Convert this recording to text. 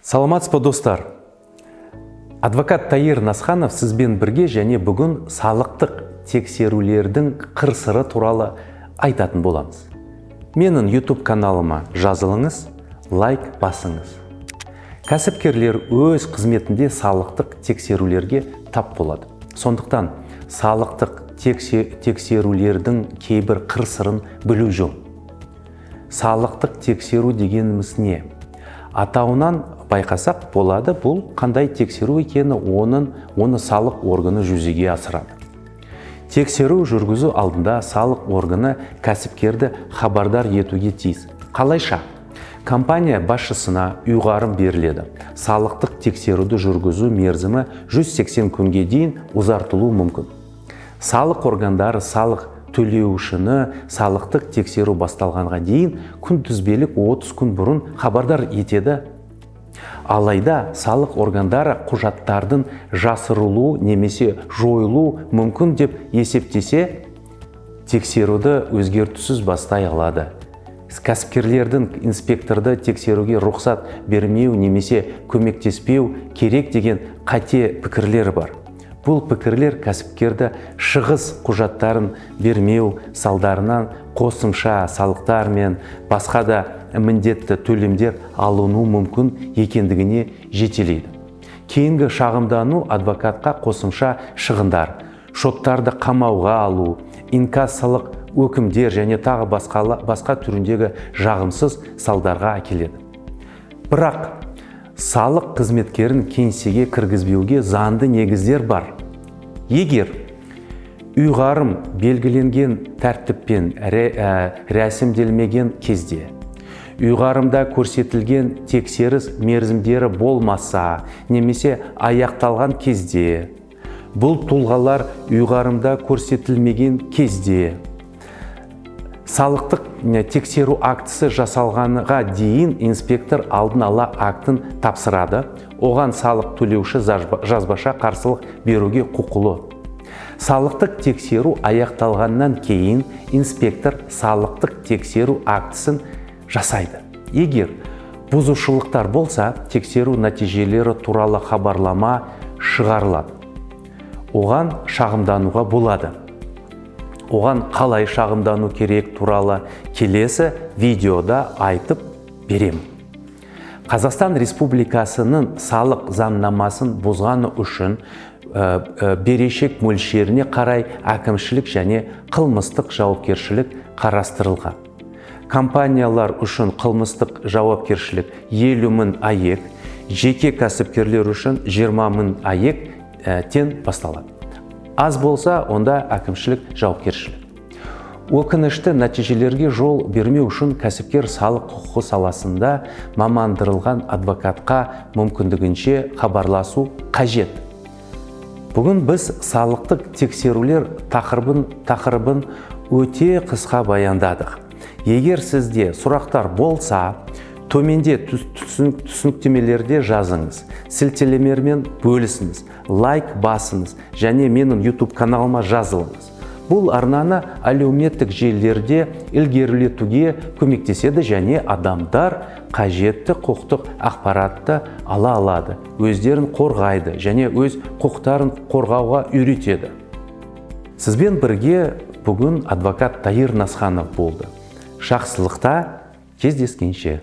Саламатсыз ба достар. Адвокат Таир Насханов сізбен бірге және бүгін салықтық тексерулердің қыр-сыры туралы айтатын боламыз. Менің YouTube каналыма жазылыңыз, лайк басыңыз. Кәсіпкерлер өз қызметінде салықтық тексерулерге тап болады. Сондықтан салықтық тексерулердің кейбір қыр-сырын білу жөн. Салықтық тексеру дегеніміз не? Атауынан байқасақ болады, бұл қандай тексеру екені оны салық органы жүзеге асырады. Тексеру жүргізу алдында салық органы кәсіпкерді хабардар етуге тиіс. Қалайша? Компания басшысына ұйғарым беріледі. Салықтық тексеруді жүргізу мерзімі 180 күнге дейін ұзартылуы мүмкін. Салық органдары салық төлеушіні салықтық тексеру басталғанға дейін күнтізбелік 30 күн бұрын хабардар етеді. Алайда салық органдары құжаттардың жасырылу немесе жойылу мүмкін деп есептесе, тексеруді өзгертусіз бастай алады. Кәсіпкерлердің инспекторды тексеруге рұқсат бермеу немесе көмектеспеу керек деген қате пікірлер бар. Бұл пікірлер кәсіпкерді шығыс құжаттарын бермеу салдарынан қосымша салықтар мен басқа да міндетті төлемдер алыну мүмкін екендігіне жетелейді. Кейінгі шағымдану адвокатқа қосымша шығындар, шоттарды қамауға алу, инкассалық өкімдер және тағы басқа түріндегі жағымсыз салдарға әкеледі. Бірақ салық қызметкерін кеңсеге кіргізбеуге заңды негіздер бар. Егер ұйғарым белгіленген тәртіппен рәсімделмеген кезде, ұйғарымда көрсетілген тексеріс мерзімдері болмаса, немесе аяқталған кезде, бұл тұлғалар ұйғарымда көрсетілмеген кезде, салықтық тексеру актісі жасалғанға дейін инспектор алдын ала актын тапсырады, оған салық төлеуші жазбаша қарсылық беруге құқылы. Салықтық тексеру аяқталғаннан кейін инспектор салықтық тексеру актісін жасайды. Егер бұзушылықтар болса, тексеру нәтижелері туралы хабарлама шығарылады. Оған шағымдануға болады. Оған қалай шағымдану керек туралы келесі видеода айтып беремін. Қазақстан Республикасының салық заңнамасын бұзғаны үшін берешек мөлшеріне қарай әкімшілік және қылмыстық жауапкершілік қарастырылған. Компаниялар үшін қылмыстық жауапкершілік 50 мың АЕК, жеке кәсіпкерлер үшін 20 мың АЕК-тен басталады. Аз болса, онда әкімшілік жауапкершілік. Өкінішті нәтижелерге жол бермеу үшін кәсіпкер салық құқығы саласында мамандырылған адвокатқа мүмкіндігінше хабарласу қажет. Бүгін біз салықтық тексерулер тақырыбын өте қысқа баяндадық. Егер сізде сұрақтар болса, төменде түсініктемелерде жазыңыз, сілтемелермен бөлісіңіз, лайк басыңыз және менің YouTube каналыма жазылыңыз. Бұл арнаны әлеуметтік желілерде ілгерілетуге көмектеседі және адамдар қажетті құқықтық ақпаратты ала алады, өздерін қорғайды және өз құқықтарын қорғауға үйретеді. Сізбен бірге бүгін адвокат Таир Насханов болды. Жақсылықта кездескенше.